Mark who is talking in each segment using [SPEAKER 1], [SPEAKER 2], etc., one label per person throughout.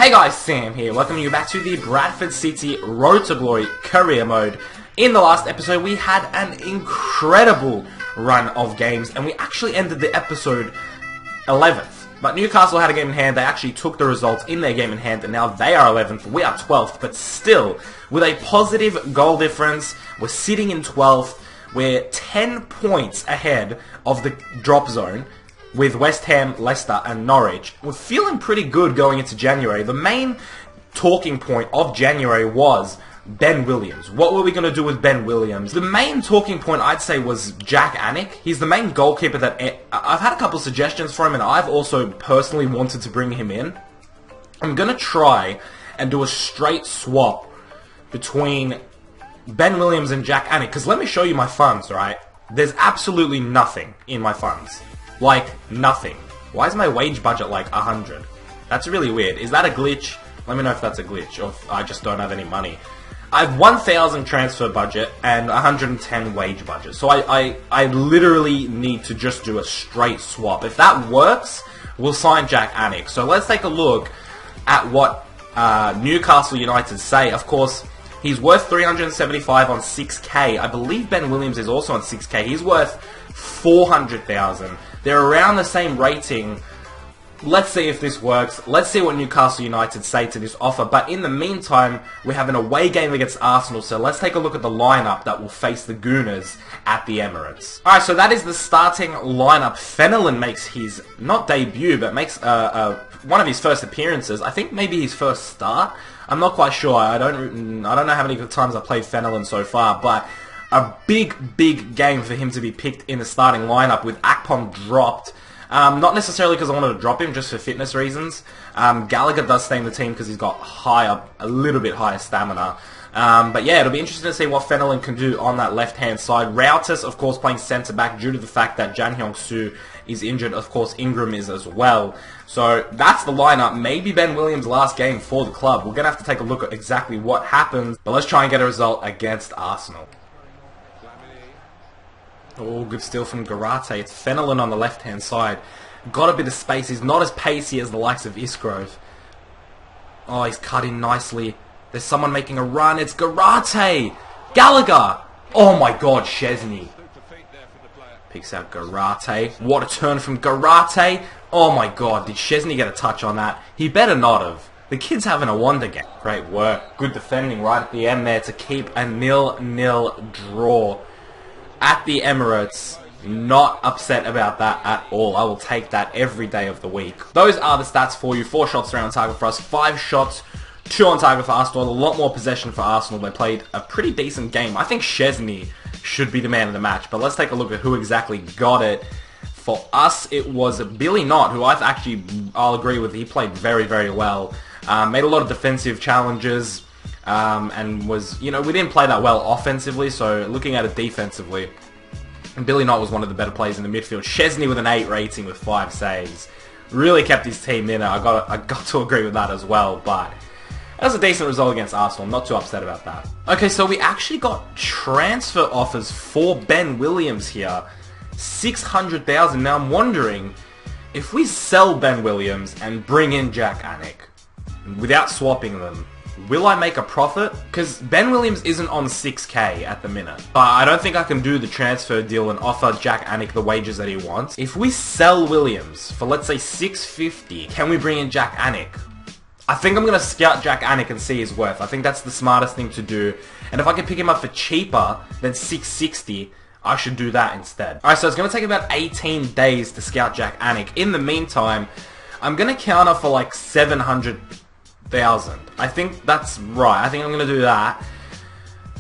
[SPEAKER 1] Hey guys, Sam here, welcoming you back to the Bradford City Road to Glory career mode. In the last episode we had an incredible run of games and we actually ended the episode 11th. But Newcastle had a game in hand, they actually took the results in their game in hand and now they are 11th, we are 12th, but still, with a positive goal difference, we're sitting in 12th, we're 10 points ahead of the drop zone, with West Ham, Leicester and Norwich. We're feeling pretty good going into January. The main talking point of January was Ben Williams. What were we going to do with Ben Williams? The main talking point I'd say was Jack Anick. He's the main goalkeeper that... I've had a couple of suggestions for him and I've also personally wanted to bring him in. I'm going to try and do a straight swap between Ben Williams and Jack Anick. Because let me show you my funds, right? There's absolutely nothing in my funds. Like, nothing. Why is my wage budget like 100? That's really weird. Is that a glitch? Let me know if that's a glitch, or if I just don't have any money. I have 1,000 transfer budget and 110 wage budget. So I literally need to just do a straight swap. If that works, we'll sign Jack Anick. So let's take a look at what Newcastle United say. Of course, he's worth 375 on 6k. I believe Ben Williams is also on 6k. He's worth 400,000. They're around the same rating. Let's see if this works. Let's see what Newcastle United say to this offer. But in the meantime, we have an away game against Arsenal. So let's take a look at the lineup that will face the Gooners at the Emirates. Alright, so that is the starting lineup. Fenelon makes his, not debut, but makes one of his first appearances. I think maybe his first start. I'm not quite sure. I don't know how many times I've played Fenelon so far, but a big game for him to be picked in the starting lineup with Akpom dropped. Not necessarily because I wanted to drop him, just for fitness reasons. Gallagher does stay in the team because he's got a little bit higher stamina. But yeah, it'll be interesting to see what Fenelon can do on that left-hand side. Rautis, of course, playing centre-back due to the fact that Jan Hyung-soo is injured. Of course, Ingram is as well. So that's the lineup. Maybe Ben Williams' last game for the club. We're going to have to take a look at exactly what happens. But let's try and get a result against Arsenal. Oh, good steal from Garate. It's Fenelon on the left-hand side. Got a bit of space. He's not as pacey as the likes of Isgrove. Oh, he's cut in nicely. There's someone making a run. It's Garate! Gallagher! Oh my god, Szczesny. Picks out Garate. What a turn from Garate! Oh my god, did Szczesny get a touch on that? He better not have. The kid's having a wonder game. Great work. Good defending right at the end there to keep a 0-0 draw. At the Emirates, not upset about that at all. I will take that every day of the week. Those are the stats for you. 4 shots, 3 on target for us, 5 shots, 2 on target for Arsenal. A lot more possession for Arsenal. They played a pretty decent game. I think Szczesny should be the man of the match, but let's take a look at who exactly got it. For us, it was Billy Knott, who I'll agree with. He played very well. Made a lot of defensive challenges. And was, we didn't play that well offensively, so looking at it defensively, Billy Knott was one of the better players in the midfield. Szczesny with an 8 rating with 5 saves. Really kept his team in it. I got to agree with that as well, but that was a decent result against Arsenal. I'm not too upset about that. Okay, so we actually got transfer offers for Ben Williams here. 600,000. Now I'm wondering, if we sell Ben Williams and bring in Jack Anick, without swapping them, will I make a profit? Because Ben Williams isn't on 6k at the minute. But I don't think I can do the transfer deal and offer Jack Anick the wages that he wants. If we sell Williams for, let's say, 650, can we bring in Jack Anick? I think I'm going to scout Jack Anick and see his worth. I think that's the smartest thing to do. And if I can pick him up for cheaper than 660, I should do that instead. Alright, so it's going to take about 18 days to scout Jack Anick. In the meantime, I'm going to counter for like 700,000. I think that's right. I think I'm going to do that.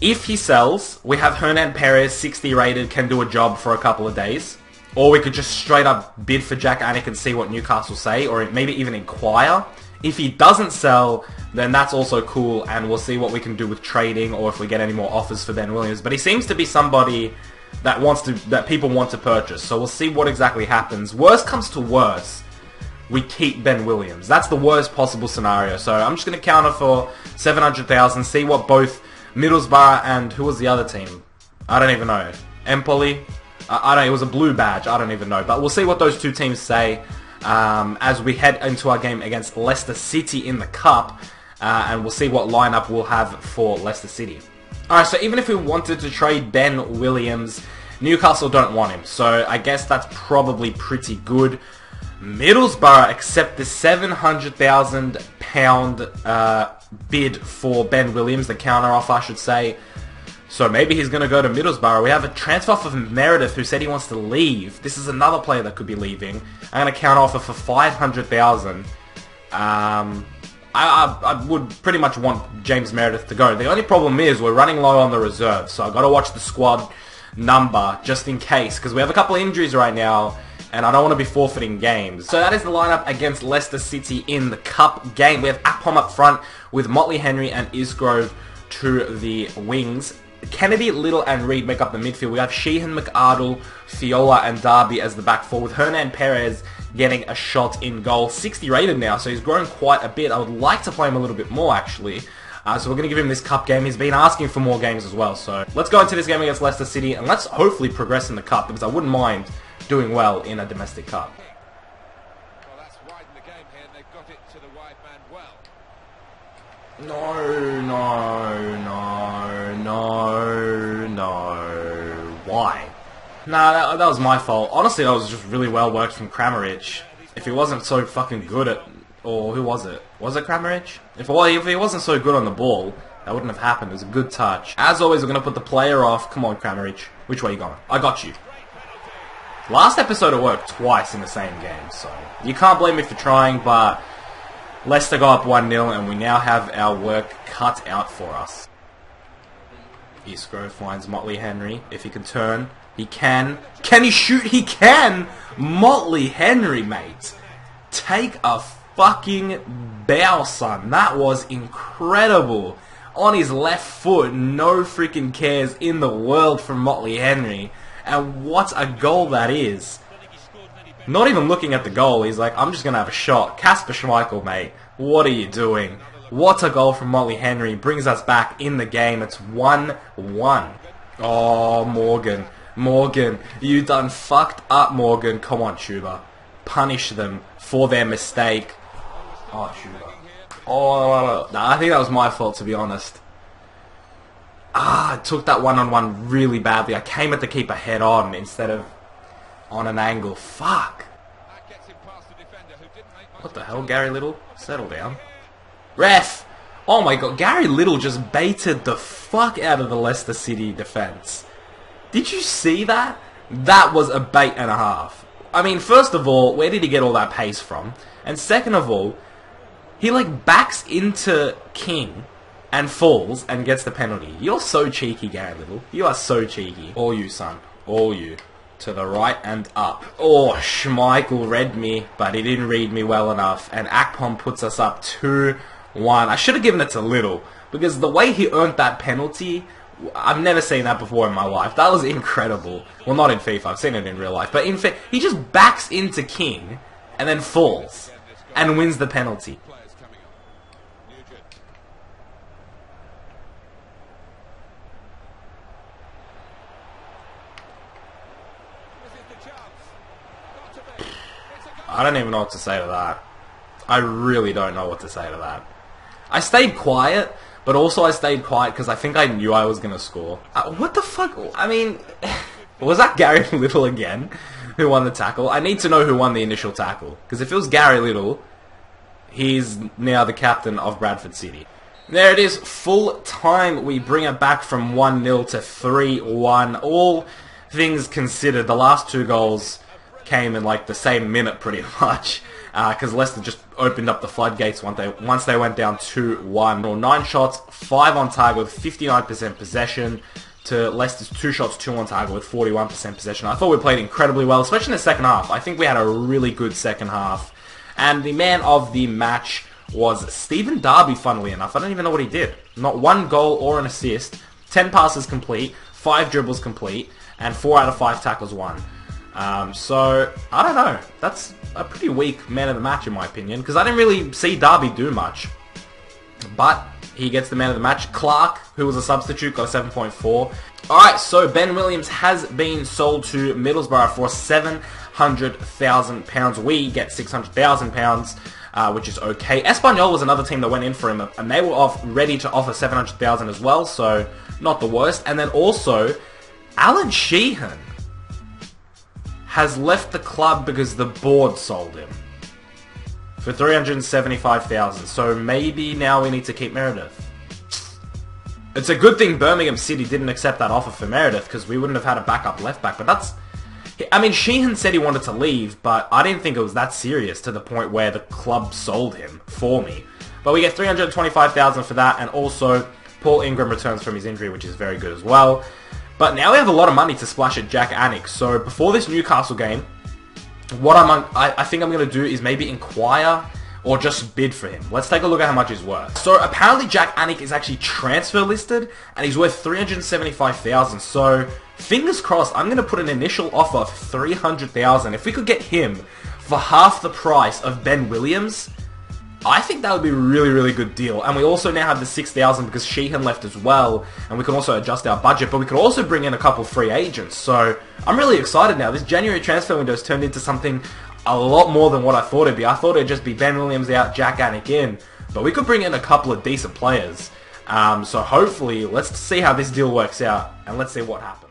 [SPEAKER 1] If he sells, we have Hernan Perez, 60 rated, can do a job for a couple of days. Or we could just straight up bid for Jack Anick and see what Newcastle say, or maybe even inquire. If he doesn't sell, then that's also cool, and we'll see what we can do with trading, or if we get any more offers for Ben Williams. But he seems to be somebody that people want to purchase, so we'll see what exactly happens. Worst comes to worst, we keep Ben Williams. That's the worst possible scenario. So I'm just going to counter for 700,000, see what both Middlesbrough and who was the other team? I don't even know. Empoli? I don't know, it was a blue badge. I don't even know. But we'll see what those two teams say. as we head into our game against Leicester City in the Cup, and we'll see what lineup we'll have for Leicester City. Alright, so even if we wanted to trade Ben Williams, Newcastle don't want him, so I guess that's probably pretty good. Middlesbrough accept the £700,000 bid for Ben Williams, the counter offer I should say. So maybe he's going to go to Middlesbrough. We have a transfer offer from Meredith who said he wants to leave. This is another player that could be leaving. I'm going to counter offer for $500,000. I would pretty much want James Meredith to go. The only problem is we're running low on the reserves, so I've got to watch the squad number just in case, because we have a couple of injuries right now and I don't want to be forfeiting games. So that is the lineup against Leicester City in the Cup game. We have A.F.C up front with Motley Henry and Isgrove to the wings. Kennedy, Little and Reed make up the midfield. We have Sheehan, McArdle, Fiola and Darby as the back four, with Hernan Perez getting a shot in goal. 60 rated now, so he's grown quite a bit. I would like to play him a little bit more actually. So we're going to give him this Cup game. He's been asking for more games as well. So let's go into this game against Leicester City and let's hopefully progress in the Cup, because I wouldn't mind doing well in a domestic Cup.
[SPEAKER 2] Well, that's widened the game here, and they've got it to the wide man well.
[SPEAKER 1] No. Why? Nah, that was my fault. Honestly, that was just really well worked from Kramaric. If he wasn't so fucking good at... Or who was it? Was it Kramaric? If he wasn't so good on the ball, that wouldn't have happened. It was a good touch. As always, we're going to put the player off. Come on, Kramaric. Which way are you going? I got you. Last episode it worked twice in the same game, so you can't blame me for trying, but Leicester go up 1-0 and we now have our work cut out for us. Isgrove finds Motley Henry. If he can turn, he can. Can he shoot? He can! Motley Henry, mate. Take a fucking bow, son. That was incredible. On his left foot, no freaking cares in the world from Motley Henry. And what a goal that is. Not even looking at the goal, he's like, I'm just going to have a shot. Kasper Schmeichel, mate. What are you doing? What a goal from Motley Henry. Brings us back in the game. It's 1-1. Oh, Morgan. Morgan. You done fucked up, Morgan. Come on, Chuba. Punish them for their mistake. Oh, Chuba. Oh, nah, I think that was my fault, to be honest. I took that one-on-one really badly. I came at the keeper head-on instead of on an angle. Fuck. What the hell, Gary Little? Settle down. Ref! Oh my god, Gary Little just baited the fuck out of the Leicester City defense. Did you see that? That was a bait and a half. I mean, first of all, where did he get all that pace from? And second of all, he like backs into King and falls and gets the penalty. You're so cheeky, Gary Little. You are so cheeky. All you, son. All you. To the right and up. Oh, Schmeichel read me, but he didn't read me well enough. And Akpom puts us up 2-1. I should have given it to Little, because the way he earned that penalty, I've never seen that before in my life. That was incredible. Well, not in FIFA. I've seen it in real life. But in fact, he just backs into King and then falls and wins the penalty. I don't even know what to say to that. I really don't know what to say to that. I stayed quiet, but also I stayed quiet because I think I knew I was going to score. What the fuck? I mean, was that Gary Little again who won the tackle? I need to know who won the initial tackle, because if it was Gary Little, he's now the captain of Bradford City. There it is, full time. We bring it back from 1-0 to 3-1. All things considered, the last two goals came in like the same minute pretty much, because Leicester just opened up the floodgates once they went down 2-1. 9 shots, 5 on target with 59% possession, to Leicester's 2 shots, 2 on target with 41% possession. I thought we played incredibly well, especially in the second half. I think we had a really good second half. And the man of the match was Stephen Darby, funnily enough. I don't even know what he did. Not one goal or an assist, 10 passes complete, 5 dribbles complete, and 4 out of 5 tackles won. So, I don't know. That's a pretty weak man of the match in my opinion, because I didn't really see Darby do much. But He gets the man of the match. Clark, who was a substitute, got a 7.4. Alright, so Ben Williams has been sold to Middlesbrough for £700,000. We get £600,000, which is okay. Espanyol was another team that went in for him, and they were ready to offer $700,000 as well, so not the worst. And then also, Alan Sheehan has left the club because the board sold him for $375,000. So maybe now we need to keep Meredith. It's a good thing Birmingham City didn't accept that offer for Meredith, because we wouldn't have had a backup left back. But that's... I mean, Sheehan said he wanted to leave, but I didn't think it was that serious to the point where the club sold him for me. But we get $325,000 for that, and also Paul Ingram returns from his injury, which is very good as well. But now we have a lot of money to splash at Jack Anick. So before this Newcastle game, what I think I'm going to do is maybe inquire or just bid for him. Let's take a look at how much he's worth. So apparently Jack Anick is actually transfer listed, and he's worth $375,000. So fingers crossed, I'm going to put an initial offer of $300,000. If we could get him for half the price of Ben Williams, I think that would be a really, really good deal. And we also now have the $6,000 because Sheehan left as well, and we can also adjust our budget, but we could also bring in a couple free agents. So I'm really excited now. This January transfer window has turned into something a lot more than what I thought it'd be. I thought it'd just be Ben Williams out, Jack Anick in, but we could bring in a couple of decent players. So hopefully, let's see how this deal works out, and let's see what happens.